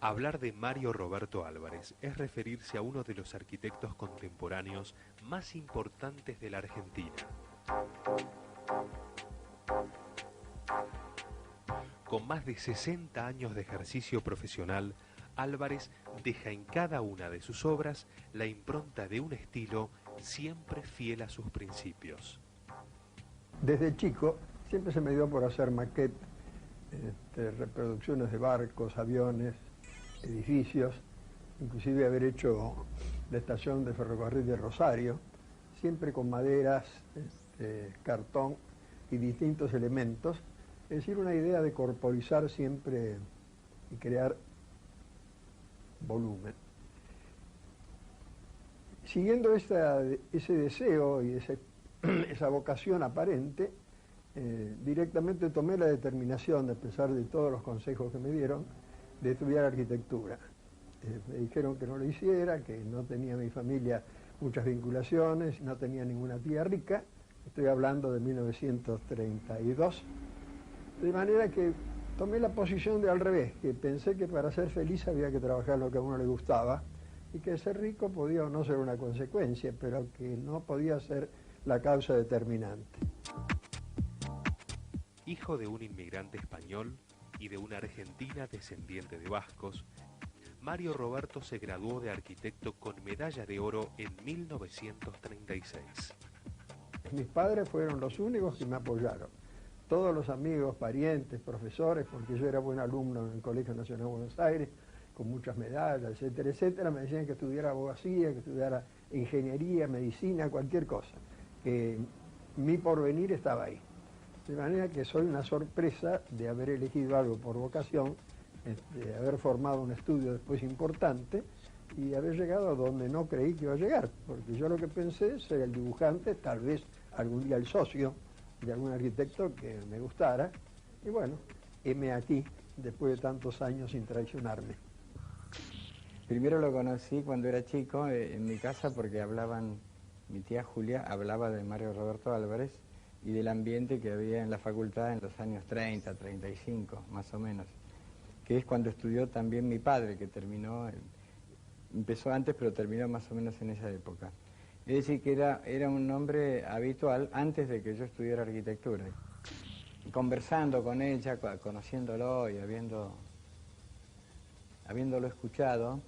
Hablar de Mario Roberto Álvarez es referirse a uno de los arquitectos contemporáneos más importantes de la Argentina. Con más de 60 años de ejercicio profesional, Álvarez deja en cada una de sus obras la impronta de un estilo siempre fiel a sus principios. Desde chico siempre se me dio por hacer maquetes, reproducciones de barcos, aviones, edificios, inclusive haber hecho la estación de ferrocarril de Rosario, siempre con maderas, cartón y distintos elementos, es decir, una idea de corporizar siempre y crear volumen. Siguiendo ese deseo y esa vocación aparente, directamente tomé la determinación, a pesar de todos los consejos que me dieron, de estudiar arquitectura. Me dijeron que no lo hiciera, que no tenía mi familia muchas vinculaciones, no tenía ninguna tía rica, estoy hablando de 1932, de manera que tomé la posición de al revés, que pensé que para ser feliz había que trabajar lo que a uno le gustaba, y que ser rico podía o no ser una consecuencia, pero que no podía ser la causa determinante. Hijo de un inmigrante español y de una argentina descendiente de vascos, Mario Roberto se graduó de arquitecto con medalla de oro en 1936. Mis padres fueron los únicos que me apoyaron. Todos los amigos, parientes, profesores, porque yo era buen alumno en el Colegio Nacional de Buenos Aires, con muchas medallas, etcétera, etcétera, me decían que estudiara abogacía, que estudiara ingeniería, medicina, cualquier cosa, que mi porvenir estaba ahí. De manera que soy una sorpresa de haber elegido algo por vocación, de haber formado un estudio después importante y haber llegado a donde no creí que iba a llegar, porque yo lo que pensé es ser el dibujante, tal vez algún día el socio de algún arquitecto que me gustara, y bueno, heme aquí, después de tantos años sin traicionarme. Primero lo conocí cuando era chico en mi casa porque mi tía Julia hablaba de Mario Roberto Álvarez y del ambiente que había en la facultad en los años 30, 35, más o menos, que es cuando estudió también mi padre, que empezó antes pero terminó más o menos en esa época. Es decir, que era un hombre habitual antes de que yo estudiara arquitectura. Conversando con él, ya conociéndolo y habiéndolo escuchado,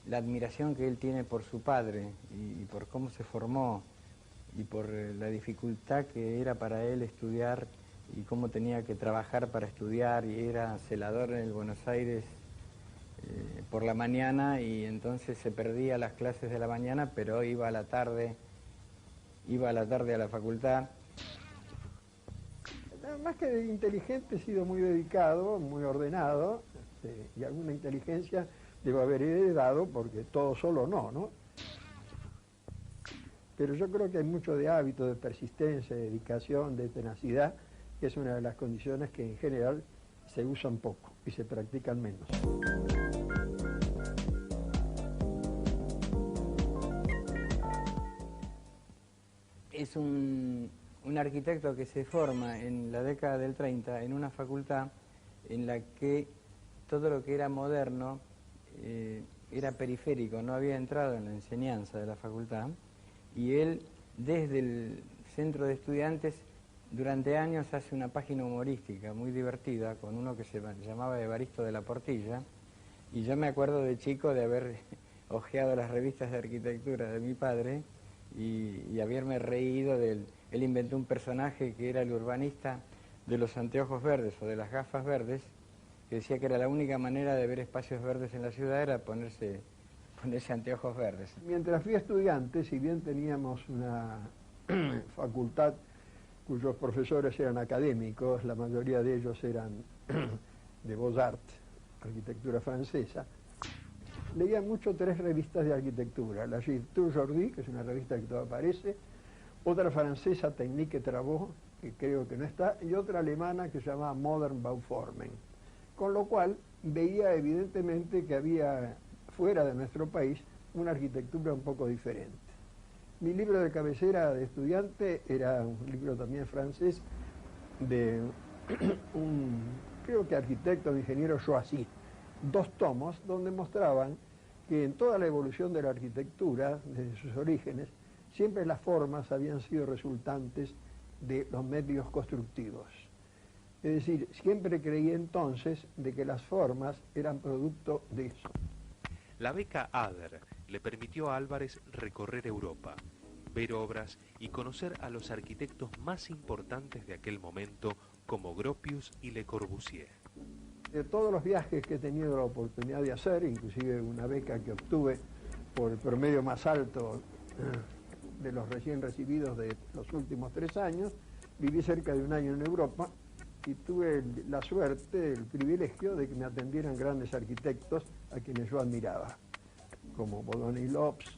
la admiración que él tiene por su padre y por cómo se formó y por la dificultad que era para él estudiar y cómo tenía que trabajar para estudiar, y era celador en el Buenos Aires por la mañana, y entonces se perdía las clases de la mañana, pero iba a la tarde a la facultad. Más que de inteligente, he sido muy dedicado, muy ordenado, y alguna inteligencia debo haber heredado, porque todo solo no. Pero yo creo que hay mucho de hábito, de persistencia, de dedicación, de tenacidad, que es una de las condiciones que en general se usan poco y se practican menos. Es un arquitecto que se forma en la década del 30 en una facultad en la que todo lo que era moderno era periférico, no había entrado en la enseñanza de la facultad, y él desde el centro de estudiantes durante años hace una página humorística muy divertida con uno que se llamaba Evaristo de la Portilla, y yo me acuerdo de chico de haber hojeado las revistas de arquitectura de mi padre y haberme reído de él. Él inventó un personaje que era el urbanista de los anteojos verdes o de las gafas verdes, que decía que era la única manera de ver espacios verdes en la ciudad era ponerse anteojos verdes. Mientras fui estudiante, si bien teníamos una facultad cuyos profesores eran académicos, la mayoría de ellos eran de Beaux-Arts, arquitectura francesa, leía mucho 3 revistas de arquitectura, la Girtu Jordi, que es una revista que todavía aparece, otra francesa, Technique et Travaux, que creo que no está, y otra alemana que se llamaba Modern Bauformen. Con lo cual veía evidentemente que había fuera de nuestro país una arquitectura un poco diferente. Mi libro de cabecera de estudiante era un libro también francés de un, creo que arquitecto, ingeniero Choisy, 2 tomos donde mostraban que en toda la evolución de la arquitectura, desde sus orígenes, siempre las formas habían sido resultantes de los medios constructivos. Es decir, siempre creí entonces de que las formas eran producto de eso. La beca ADER le permitió a Álvarez recorrer Europa, ver obras y conocer a los arquitectos más importantes de aquel momento como Gropius y Le Corbusier. De todos los viajes que he tenido la oportunidad de hacer, inclusive una beca que obtuve por el promedio más alto de los recién recibidos de los últimos 3 años, viví cerca de 1 año en Europa y tuve la suerte, el privilegio de que me atendieran grandes arquitectos a quienes yo admiraba, como Bodoni Lopes,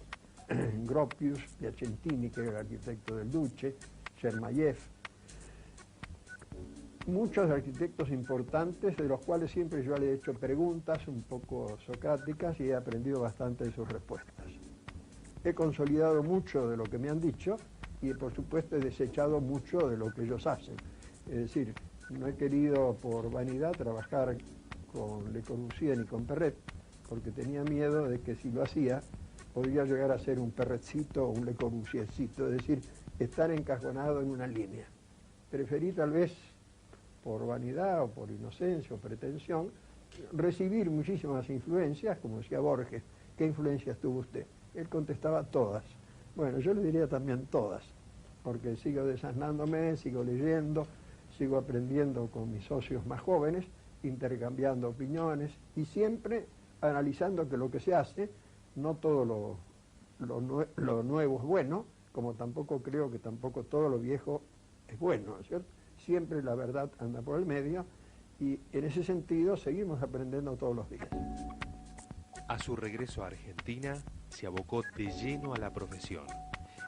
Gropius, Piacentini, que era el arquitecto del Duce, Chermayev, muchos arquitectos importantes de los cuales siempre yo le he hecho preguntas un poco socráticas y he aprendido bastante de sus respuestas. He consolidado mucho de lo que me han dicho y por supuesto he desechado mucho de lo que ellos hacen. Es decir, no he querido por vanidad trabajar con Le Corbusier ni con Perret, porque tenía miedo de que si lo hacía podría llegar a ser un Perretcito o un Le Corbusiercito, es decir, estar encajonado en una línea. Preferí tal vez por vanidad o por inocencia o pretensión, recibir muchísimas influencias, como decía Borges, ¿qué influencias tuvo usted? Él contestaba todas. Bueno, yo le diría también todas, porque sigo desasnándome, sigo leyendo, sigo aprendiendo con mis socios más jóvenes, intercambiando opiniones y siempre analizando que lo que se hace, no todo lo nuevo es bueno, como tampoco creo que tampoco todo lo viejo es bueno, ¿no es cierto? Siempre la verdad anda por el medio y en ese sentido seguimos aprendiendo todos los días. A su regreso a Argentina, se abocó de lleno a la profesión,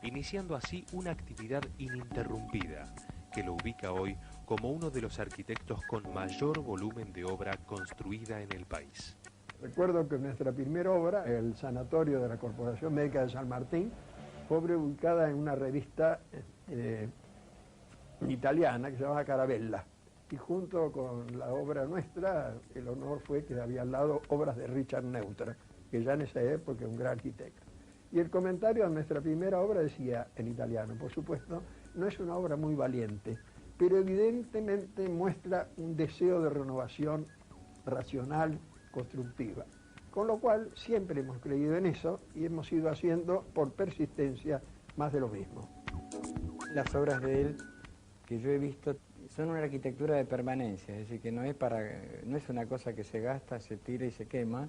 iniciando así una actividad ininterrumpida que lo ubica hoy como uno de los arquitectos con mayor volumen de obra construida en el país. Recuerdo que nuestra primera obra, el sanatorio de la Corporación Médica de San Martín, fue ubicada en una revista italiana que se llama Carabella, y junto con la obra nuestra, el honor fue que había al lado obras de Richard Neutra, que ya en esa época era un gran arquitecto. Y el comentario a nuestra primera obra decía, en italiano, por supuesto, no es una obra muy valiente, pero evidentemente muestra un deseo de renovación racional, constructiva. Con lo cual siempre hemos creído en eso y hemos ido haciendo por persistencia más de lo mismo. Las obras de él que yo he visto son una arquitectura de permanencia, es decir, que no es una cosa que se gasta, se tira y se quema,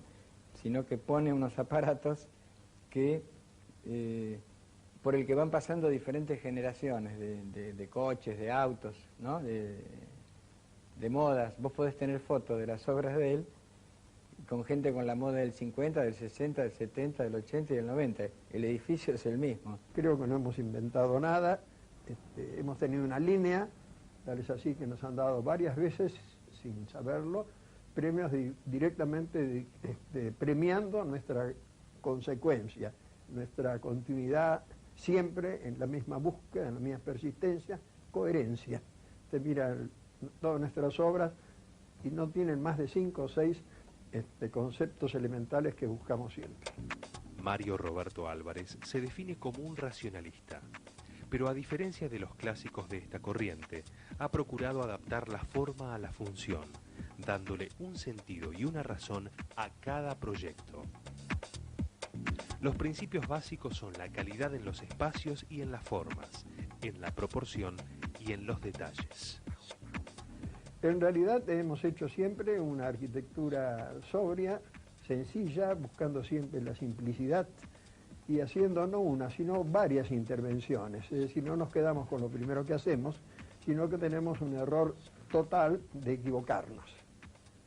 sino que pone unos aparatos que, por el que van pasando diferentes generaciones de coches, de autos, ¿no? de modas. Vos podés tener fotos de las obras de él con gente con la moda del 50, del 60, del 70, del 80 y del 90. El edificio es el mismo. Creo que no hemos inventado nada, hemos tenido una línea, tal es así que nos han dado varias veces, sin saberlo, premios directamente premiando nuestra consecuencia, nuestra continuidad, siempre en la misma búsqueda, en la misma persistencia, coherencia. Usted mira todas nuestras obras y no tienen más de 5 o 6 conceptos elementales que buscamos siempre. Mario Roberto Álvarez se define como un racionalista, pero a diferencia de los clásicos de esta corriente, ha procurado adaptar la forma a la función, dándole un sentido y una razón a cada proyecto. Los principios básicos son la calidad en los espacios y en las formas, en la proporción y en los detalles. En realidad hemos hecho siempre una arquitectura sobria, sencilla, buscando siempre la simplicidad y haciendo no una, sino varias intervenciones. Es decir, no nos quedamos con lo primero que hacemos, sino que tenemos un error total de equivocarnos.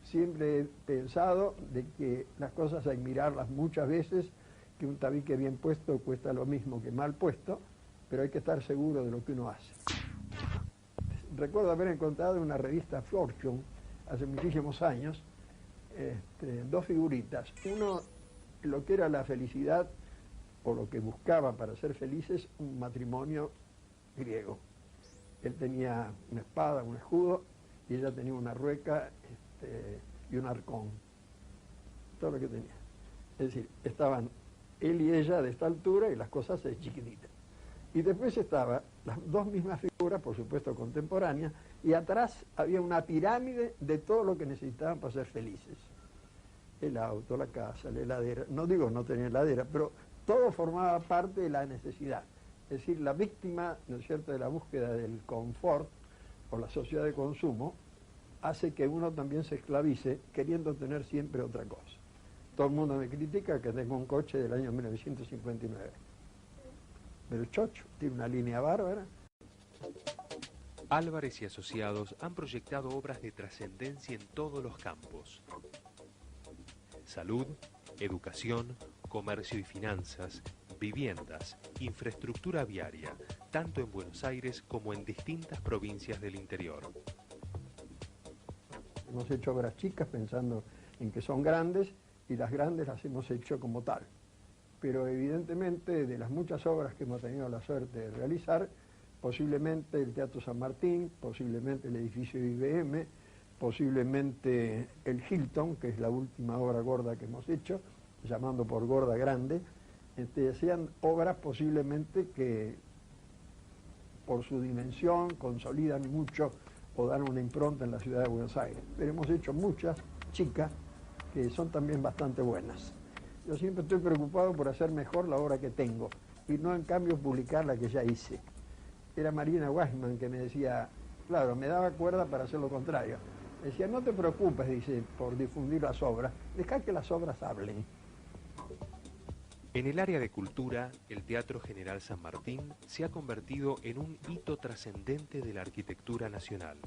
siempre he pensado de que las cosas hay que mirarlas muchas veces, que un tabique bien puesto cuesta lo mismo que mal puesto, pero hay que estar seguro de lo que uno hace. Recuerdo haber encontrado en una revista Fortune, hace muchísimos años, dos figuritas. Uno, lo que era la felicidad, o lo que buscaban para ser felices, un matrimonio griego. Él tenía una espada, un escudo, y ella tenía una rueca y un arcón. Todo lo que tenía. Es decir, estaban él y ella de esta altura y las cosas chiquititas. Y después estaban las dos mismas figuras, por supuesto contemporáneas, y atrás había una pirámide de todo lo que necesitaban para ser felices. El auto, la casa, la heladera. No digo no tener heladera, pero todo formaba parte de la necesidad. Es decir, la víctima, ¿no es cierto?, de la búsqueda del confort o la sociedad de consumo, hace que uno también se esclavice queriendo tener siempre otra cosa. Todo el mundo me critica que tengo un coche del año 1959. Pero chocho, tiene una línea bárbara. Álvarez y Asociados han proyectado obras de trascendencia en todos los campos: salud, educación, comercio y finanzas, viviendas, infraestructura viaria, tanto en Buenos Aires como en distintas provincias del interior. Hemos hecho obras chicas pensando en que son grandes, y las grandes las hemos hecho como tal. Pero evidentemente, de las muchas obras que hemos tenido la suerte de realizar, posiblemente el Teatro San Martín, posiblemente el edificio IBM, posiblemente el Hilton, que es la última obra gorda que hemos hecho, llamando por gorda grande, sean obras posiblemente que por su dimensión consolidan mucho o dan una impronta en la ciudad de Buenos Aires. Pero hemos hecho muchas chicas que son también bastante buenas. Yo siempre estoy preocupado por hacer mejor la obra que tengo y no en cambio publicar la que ya hice. Era Marina Weissman que me decía, claro, me daba cuerda para hacer lo contrario. Me decía, no te preocupes, dice, por difundir las obras, deja que las obras hablen. En el área de cultura, el Teatro General San Martín se ha convertido en un hito trascendente de la arquitectura nacional.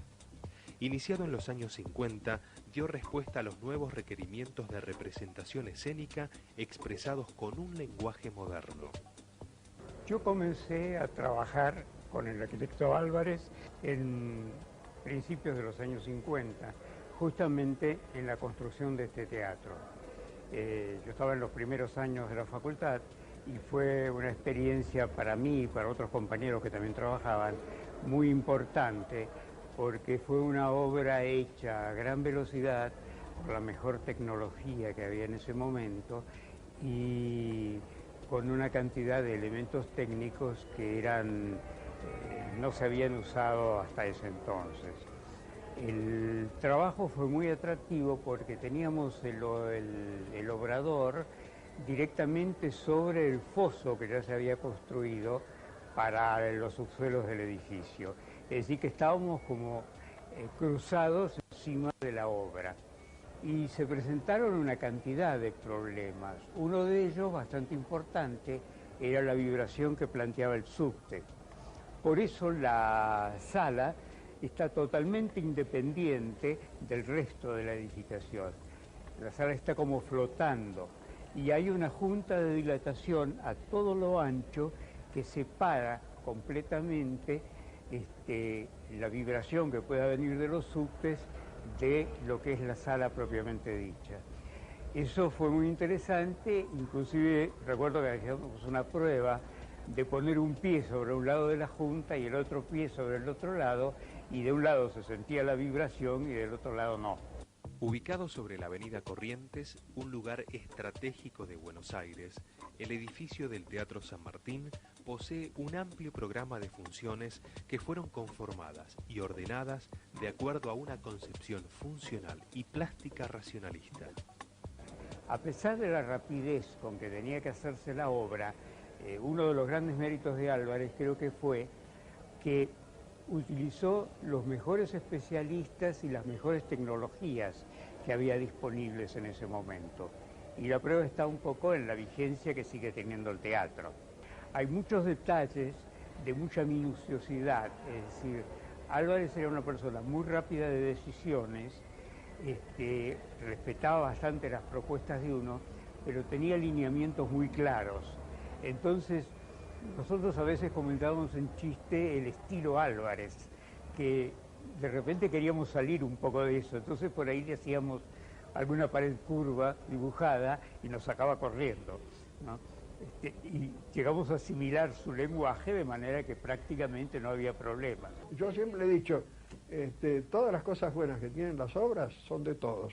Iniciado en los años 50, dio respuesta a los nuevos requerimientos de representación escénica expresados con un lenguaje moderno. Yo comencé a trabajar con el arquitecto Álvarez en principios de los años 50, justamente en la construcción de este teatro. Yo estaba en los primeros años de la facultad y fue una experiencia para mí y para otros compañeros que también trabajaban muy importante, porque fue una obra hecha a gran velocidad, con la mejor tecnología que había en ese momento y con una cantidad de elementos técnicos que no se habían usado hasta ese entonces. El trabajo fue muy atractivo porque teníamos el obrador directamente sobre el foso que ya se había construido para los subsuelos del edificio. Es decir, que estábamos como cruzados encima de la obra. Y se presentaron una cantidad de problemas. Uno de ellos, bastante importante, era la vibración que planteaba el subte. Por eso la sala está totalmente independiente del resto de la edificación. La sala está como flotando y hay una junta de dilatación a todo lo ancho que separa completamente la vibración que pueda venir de los subtes de lo que es la sala propiamente dicha. Eso fue muy interesante, inclusive recuerdo que hacíamos una prueba de poner un pie sobre un lado de la junta y el otro pie sobre el otro lado, y de un lado se sentía la vibración y del otro lado no. Ubicado sobre la avenida Corrientes, un lugar estratégico de Buenos Aires, el edificio del Teatro San Martín posee un amplio programa de funciones que fueron conformadas y ordenadas de acuerdo a una concepción funcional y plástica racionalista. A pesar de la rapidez con que tenía que hacerse la obra, uno de los grandes méritos de Álvarez creo que fue que utilizó los mejores especialistas y las mejores tecnologías que había disponibles en ese momento. Y la prueba está un poco en la vigencia que sigue teniendo el teatro. Hay muchos detalles de mucha minuciosidad, es decir, Álvarez era una persona muy rápida de decisiones, respetaba bastante las propuestas de uno, pero tenía lineamientos muy claros. Entonces, nosotros a veces comentábamos en chiste el estilo Álvarez, que de repente queríamos salir un poco de eso, entonces por ahí le hacíamos alguna pared curva dibujada y nos sacaba corriendo, ¿no? Y llegamos a asimilar su lenguaje de manera que prácticamente no había problema. Yo siempre he dicho, todas las cosas buenas que tienen las obras son de todos.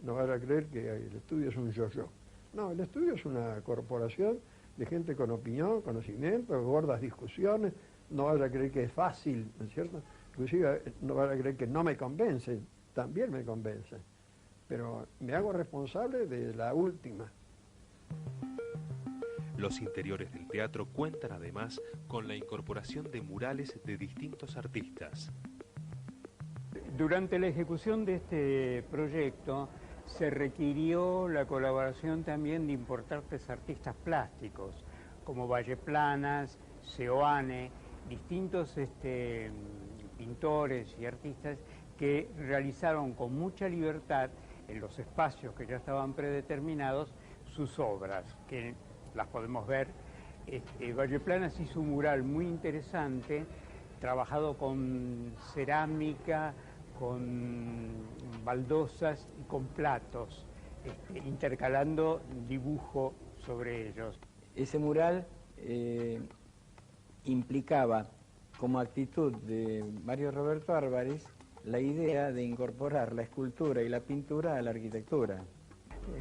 No van a creer que el estudio es un yo-yo. No, el estudio es una corporación de gente con opinión, conocimiento, gordas discusiones. No van a creer que es fácil, ¿no es cierto? Inclusive no van a creer que no me convencen, también me convencen. Pero me hago responsable de la última. Los interiores del teatro cuentan además con la incorporación de murales de distintos artistas. Durante la ejecución de este proyecto se requirió la colaboración también de importantes artistas plásticos, como Valleplanas, Seoane, distintos pintores y artistas que realizaron con mucha libertad en los espacios que ya estaban predeterminados sus obras, que las podemos ver. Valleplanas hizo un mural muy interesante, trabajado con cerámica, con baldosas y con platos, intercalando dibujo sobre ellos. Ese mural implicaba como actitud de Mario Roberto Álvarez la idea de incorporar la escultura y la pintura a la arquitectura.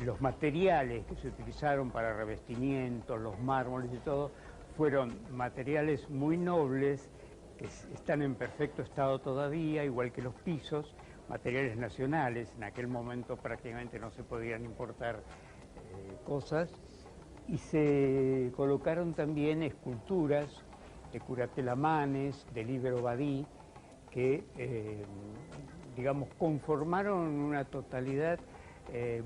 Los materiales que se utilizaron para revestimientos, los mármoles y todo, fueron materiales muy nobles, que están en perfecto estado todavía, igual que los pisos, materiales nacionales. En aquel momento prácticamente no se podían importar cosas, y se colocaron también esculturas de Curatelamanes, de Líbero Badí, que, digamos, conformaron una totalidad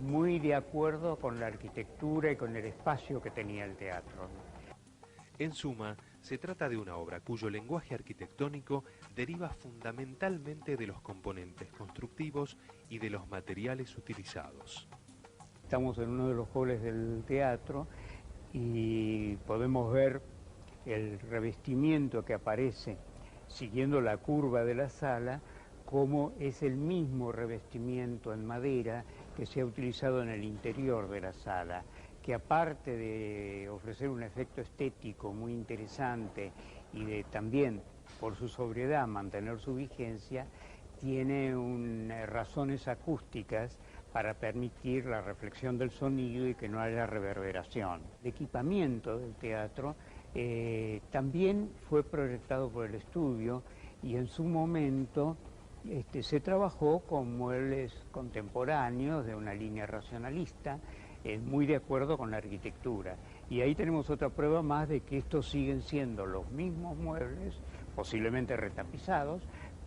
muy de acuerdo con la arquitectura y con el espacio que tenía el teatro. En suma, se trata de una obra cuyo lenguaje arquitectónico deriva fundamentalmente de los componentes constructivos y de los materiales utilizados. Estamos en uno de los halls del teatro y podemos ver el revestimiento que aparece siguiendo la curva de la sala, como es el mismo revestimiento en madera que se ha utilizado en el interior de la sala, que aparte de ofrecer un efecto estético muy interesante y de también, por su sobriedad, mantener su vigencia, tiene razones acústicas para permitir la reflexión del sonido y que no haya reverberación. El equipamiento del teatro también fue proyectado por el estudio y en su momento se trabajó con muebles contemporáneos de una línea racionalista, muy de acuerdo con la arquitectura. Y ahí tenemos otra prueba más de que estos siguen siendo los mismos muebles, posiblemente retapizados,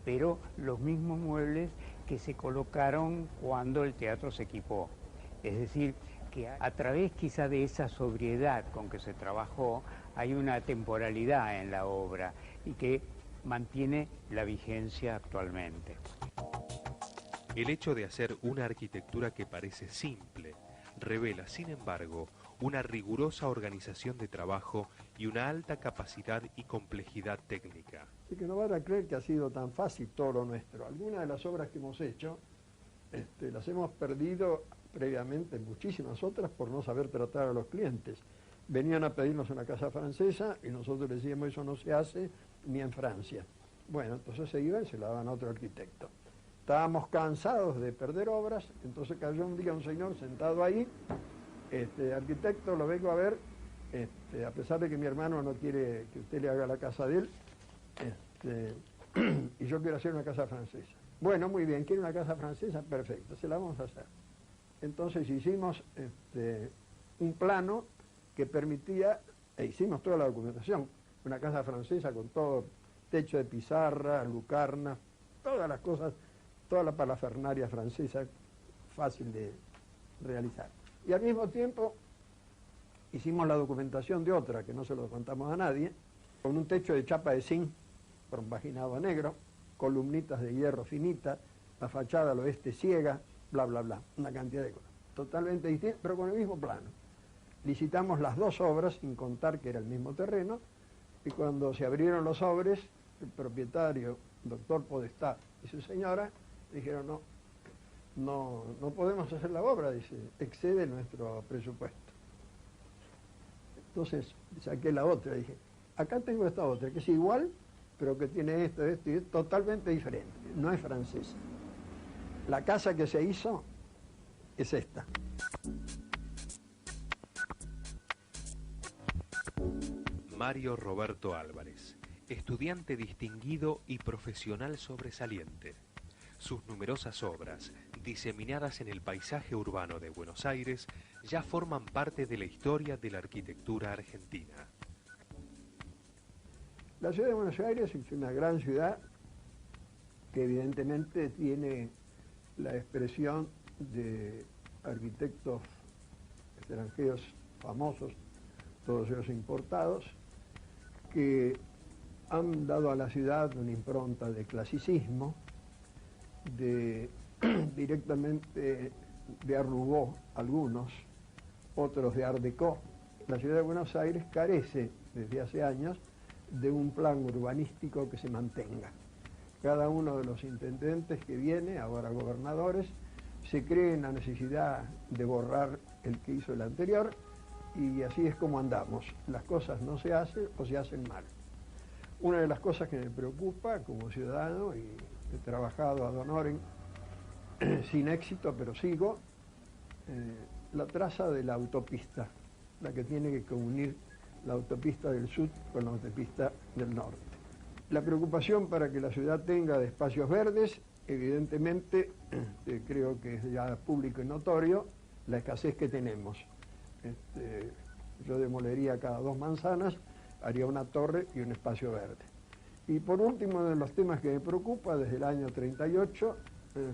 pero los mismos muebles que se colocaron cuando el teatro se equipó. Es decir, que a través quizá de esa sobriedad con que se trabajó, hay una temporalidad en la obra y que mantiene la vigencia actualmente. El hecho de hacer una arquitectura que parece simple revela, sin embargo, una rigurosa organización de trabajo y una alta capacidad y complejidad técnica. Así que no van a creer que ha sido tan fácil todo lo nuestro. Algunas de las obras que hemos hecho, las hemos perdido previamente, muchísimas otras, por no saber tratar a los clientes. Venían a pedirnos una casa francesa y nosotros les decíamos, eso no se hace ni en Francia. Bueno, entonces se iban y se la daban a otro arquitecto. Estábamos cansados de perder obras, entonces cayó un día un señor sentado ahí, arquitecto, lo vengo a ver, a pesar de que mi hermano no quiere que usted le haga la casa de él, y yo quiero hacer una casa francesa. Bueno, muy bien, ¿quiere una casa francesa? Perfecto, se la vamos a hacer. Entonces hicimos un plano que permitía, e hicimos toda la documentación, una casa francesa con todo, techo de pizarra, lucarna, todas las cosas, toda la parafernalia francesa, fácil de realizar. Y al mismo tiempo hicimos la documentación de otra, que no se lo contamos a nadie, con un techo de chapa de zinc, compaginado a negro, columnitas de hierro finita, la fachada al oeste ciega, bla, bla, bla, una cantidad de cosas. Totalmente distintas, pero con el mismo plano. Licitamos las dos obras, sin contar que era el mismo terreno, y cuando se abrieron los sobres, el propietario, doctor Podestá, y su señora, dijeron, no podemos hacer la obra, dice, excede nuestro presupuesto. Entonces saqué la otra, dije, acá tengo esta otra, que es igual, pero que tiene esto y es totalmente diferente, no es francesa. La casa que se hizo es esta. Mario Roberto Álvarez, estudiante distinguido y profesional sobresaliente. Sus numerosas obras, diseminadas en el paisaje urbano de Buenos Aires, ya forman parte de la historia de la arquitectura argentina. La ciudad de Buenos Aires es una gran ciudad que evidentemente tiene la expresión de arquitectos extranjeros famosos, todos ellos importados, que han dado a la ciudad una impronta de clasicismo, directamente de Art Nouveau algunos, otros de Art Deco. La ciudad de Buenos Aires carece desde hace años de un plan urbanístico que se mantenga. Cada uno de los intendentes que viene, ahora gobernadores, se cree en la necesidad de borrar el que hizo el anterior, y así es como andamos. Las cosas no se hacen o se hacen mal. Una de las cosas que me preocupa como ciudadano, y he trabajado ad honorem sin éxito, pero sigo, la traza de la autopista, la que tiene que unir la autopista del sur con la autopista del norte. La preocupación para que la ciudad tenga de espacios verdes, evidentemente, creo que es ya público y notorio, la escasez que tenemos. Yo demolería cada 2 manzanas, haría una torre y un espacio verde. Y por último, uno de los temas que me preocupa, desde el año 38,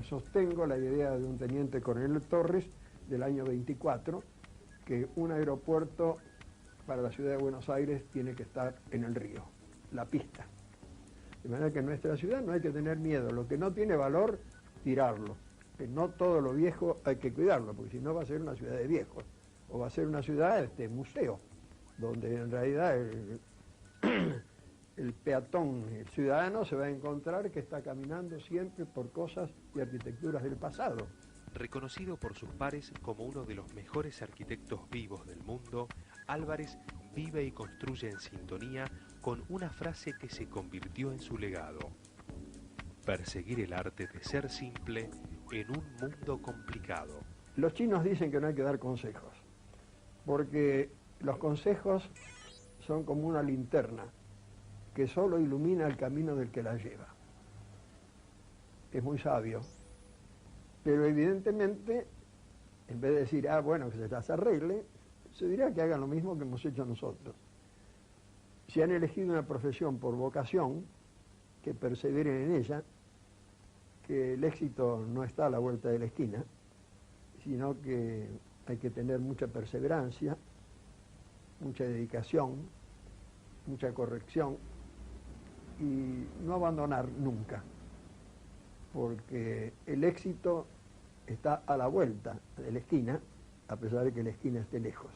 sostengo la idea de un teniente coronel Torres del año 24, que un aeropuerto para la ciudad de Buenos Aires tiene que estar en el río, la pista. De manera que en nuestra ciudad no hay que tener miedo, lo que no tiene valor, tirarlo. Que no todo lo viejo hay que cuidarlo, porque si no va a ser una ciudad de viejos, o va a ser una ciudad museo, donde en realidad el peatón, el ciudadano, se va a encontrar que está caminando siempre por cosas y arquitecturas del pasado. Reconocido por sus pares como uno de los mejores arquitectos vivos del mundo, Álvarez vive y construye en sintonía con una frase que se convirtió en su legado: perseguir el arte de ser simple en un mundo complicado. Los chinos dicen que no hay que dar consejos, porque los consejos son como una linterna que solo ilumina el camino del que la lleva. Es muy sabio, pero evidentemente, en vez de decir, bueno, que se las arregle, se dirá que hagan lo mismo que hemos hecho nosotros. Si han elegido una profesión por vocación, que perseveren en ella, que el éxito no está a la vuelta de la esquina, sino que hay que tener mucha perseverancia, mucha dedicación, mucha corrección, y no abandonar nunca, porque el éxito está a la vuelta de la esquina, a pesar de que la esquina esté lejos.